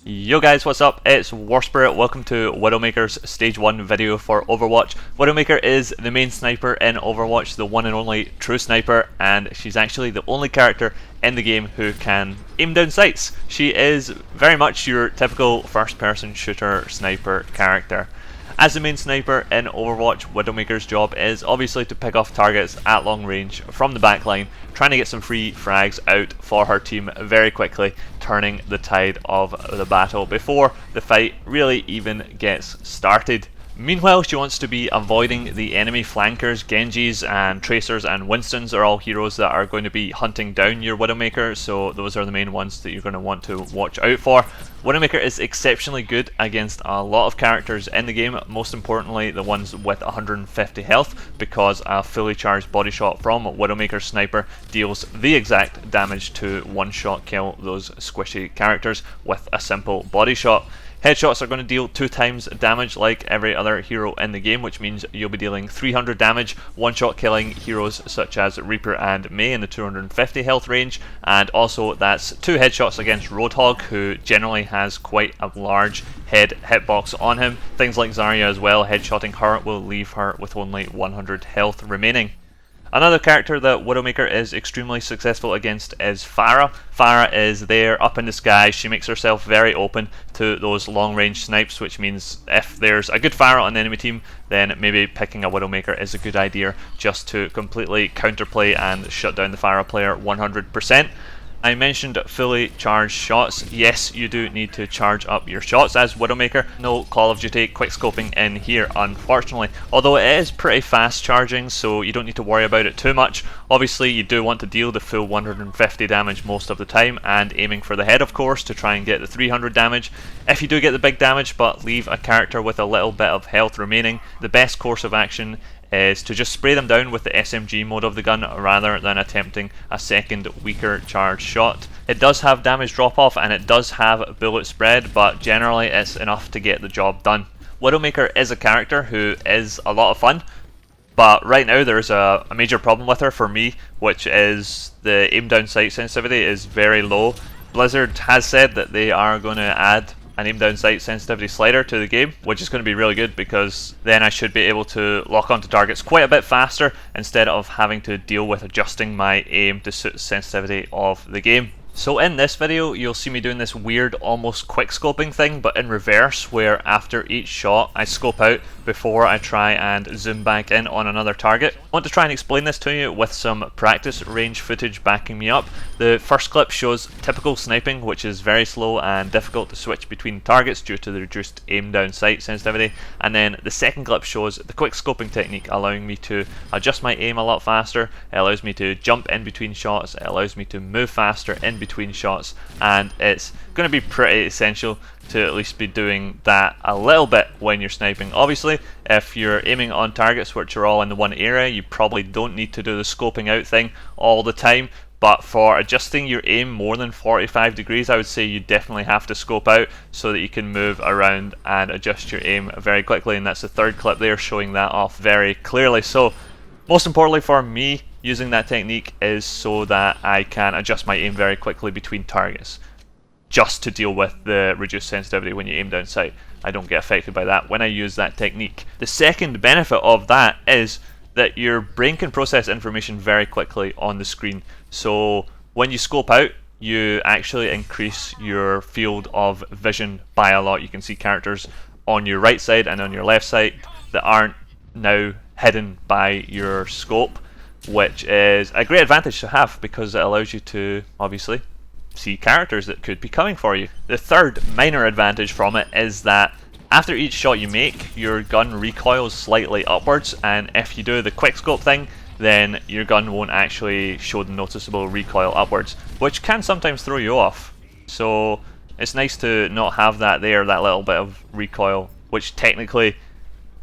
Yo guys, what's up? It's WarSpirit. Welcome to Widowmaker's Stage 1 video for Overwatch. Widowmaker is the main sniper in Overwatch, the one and only true sniper, and she's actually the only character in the game who can aim down sights. She is very much your typical first-person shooter sniper character. As the main sniper in Overwatch, Widowmaker's job is obviously to pick off targets at long range from the backline, trying to get some free frags out for her team very quickly, turning the tide of the battle before the fight really even gets started. Meanwhile, she wants to be avoiding the enemy flankers. Genjis and Tracers and Winstons are all heroes that are going to be hunting down your Widowmaker, so those are the main ones that you're going to want to watch out for. Widowmaker is exceptionally good against a lot of characters in the game, most importantly the ones with 150 health, because a fully charged body shot from Widowmaker Sniper deals the exact damage to one-shot kill those squishy characters with a simple body shot. Headshots are going to deal 2 times damage like every other hero in the game, which means you'll be dealing 300 damage, one-shot killing heroes such as Reaper and Mei in the 250 health range, and also that's 2 headshots against Roadhog, who generally has quite a large head hitbox on him. Things like Zarya as well, headshotting her will leave her with only 100 health remaining. Another character that Widowmaker is extremely successful against is Pharah. Pharah is there up in the sky. She makes herself very open to those long range snipes, which means if there's a good Pharah on the enemy team, then maybe picking a Widowmaker is a good idea just to completely counterplay and shut down the Pharah player 100%. I mentioned fully charged shots. Yes, you do need to charge up your shots as Widowmaker. No Call of Duty quickscoping in here, unfortunately. Although it is pretty fast charging, so you don't need to worry about it too much. Obviously, you do want to deal the full 150 damage most of the time, and aiming for the head, of course, to try and get the 300 damage. If you do get the big damage, but leave a character with a little bit of health remaining, the best course of action is to just spray them down with the SMG mode of the gun rather than attempting a second weaker charge shot. It does have damage drop off and it does have bullet spread, but generally it's enough to get the job done. Widowmaker is a character who is a lot of fun, but right now there's a major problem with her for me, which is the aim down sight sensitivity is very low. Blizzard has said that they are going to add an aim down sight sensitivity slider to the game, which is going to be really good because then I should be able to lock onto targets quite a bit faster instead of having to deal with adjusting my aim to suit the sensitivity of the game. So in this video you'll see me doing this weird almost quick scoping thing, but in reverse, where after each shot I scope out before I try and zoom back in on another target. I want to try and explain this to you with some practice range footage backing me up. The first clip shows typical sniping, which is very slow and difficult to switch between targets due to the reduced aim down sight sensitivity, and then the second clip shows the quick scoping technique, allowing me to adjust my aim a lot faster. It allows me to jump in between shots, it allows me to move faster in between shots, and it's going to be pretty essential to at least be doing that a little bit when you're sniping. Obviously, if you're aiming on targets which are all in the one area, you probably don't need to do the scoping out thing all the time, but for adjusting your aim more than 45 degrees, I would say you definitely have to scope out so that you can move around and adjust your aim very quickly, and that's the third clip there showing that off very clearly. So most importantly for me, using that technique is so that I can adjust my aim very quickly between targets, just to deal with the reduced sensitivity when you aim down sight. I don't get affected by that when I use that technique. The second benefit of that is that your brain can process information very quickly on the screen. So when you scope out, you actually increase your field of vision by a lot. You can see characters on your right side and on your left side that aren't now hidden by your scope, which is a great advantage to have because it allows you to obviously see characters that could be coming for you. The third minor advantage from it is that after each shot you make, your gun recoils slightly upwards, and if you do the quickscope thing, then your gun won't actually show the noticeable recoil upwards, which can sometimes throw you off. So it's nice to not have that there, that little bit of recoil, which technically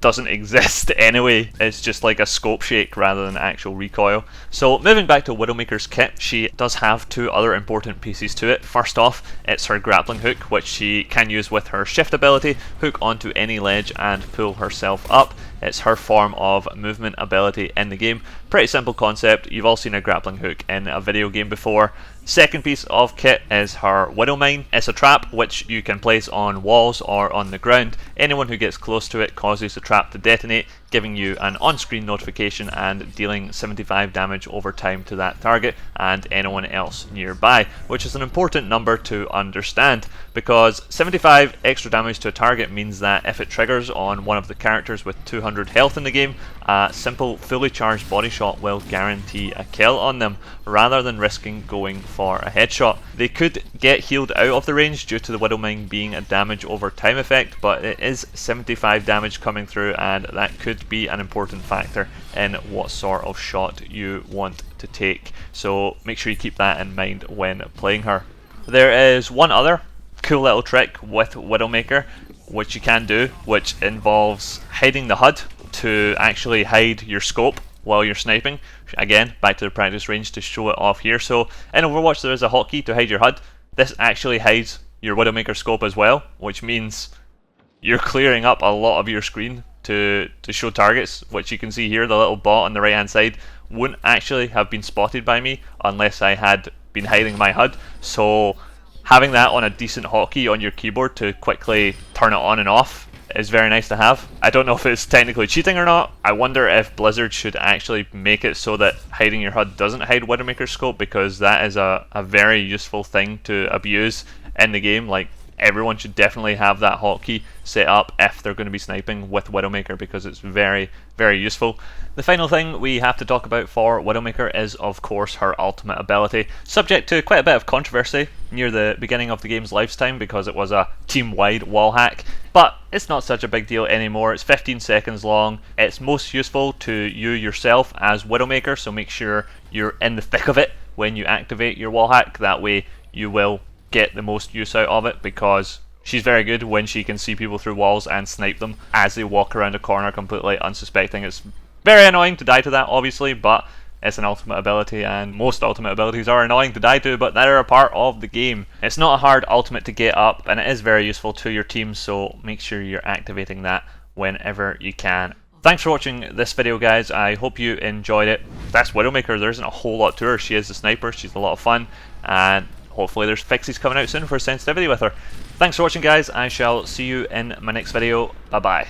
doesn't exist anyway. It's just like a scope shake rather than actual recoil. So moving back to Widowmaker's kit, she does have 2 other important pieces to it. First off, it's her grappling hook, which she can use with her shift ability, hook onto any ledge and pull herself up. It's her form of movement ability in the game. Pretty simple concept. You've all seen a grappling hook in a video game before. Second piece of kit is her Widowmine. It's a trap which you can place on walls or on the ground. Anyone who gets close to it causes the trap to detonate, giving you an on-screen notification and dealing 75 damage over time to that target and anyone else nearby, which is an important number to understand because 75 extra damage to a target means that if it triggers on one of the characters with 200 health in the game, a simple fully charged body shot will guarantee a kill on them rather than risking going for a headshot. They could get healed out of the range due to the Widowmine being a damage over time effect, but it is 75 damage coming through and that could be an important factor in what sort of shot you want to take. So make sure you keep that in mind when playing her. There is one other cool little trick with Widowmaker which you can do, which involves hiding the HUD to actually hide your scope while you're sniping. Again, back to the practice range to show it off here. So in Overwatch there is a hotkey to hide your HUD. This actually hides your Widowmaker scope as well, which means you're clearing up a lot of your screen to show targets, which you can see here. The little bot on the right hand side wouldn't actually have been spotted by me unless I had been hiding my HUD. So having that on a decent hotkey on your keyboard to quickly turn it on and off is very nice to have. I don't know if it's technically cheating or not. I wonder if Blizzard should actually make it so that hiding your HUD doesn't hide Widowmaker's scope, because that is a very useful thing to abuse in the game. Like, everyone should definitely have that hotkey set up if they're going to be sniping with Widowmaker, because it's very, very useful. The final thing we have to talk about for Widowmaker is, of course, her ultimate ability, subject to quite a bit of controversy near the beginning of the game's lifetime because it was a team-wide wall hack. But it's not such a big deal anymore. It's 15 seconds long. It's most useful to you yourself as Widowmaker, so make sure you're in the thick of it when you activate your wall hack. That way you will get the most use out of it, because she's very good when she can see people through walls and snipe them as they walk around a corner completely unsuspecting. It's very annoying to die to that, obviously, but it's an ultimate ability, and most ultimate abilities are annoying to die to, but they're a part of the game. It's not a hard ultimate to get up, and it is very useful to your team, so make sure you're activating that whenever you can. Thanks for watching this video, guys. I hope you enjoyed it. That's Widowmaker. There isn't a whole lot to her. She is the sniper. She's a lot of fun, and hopefully there's fixes coming out soon for sensitivity with her. Thanks for watching, guys. I shall see you in my next video. Bye bye.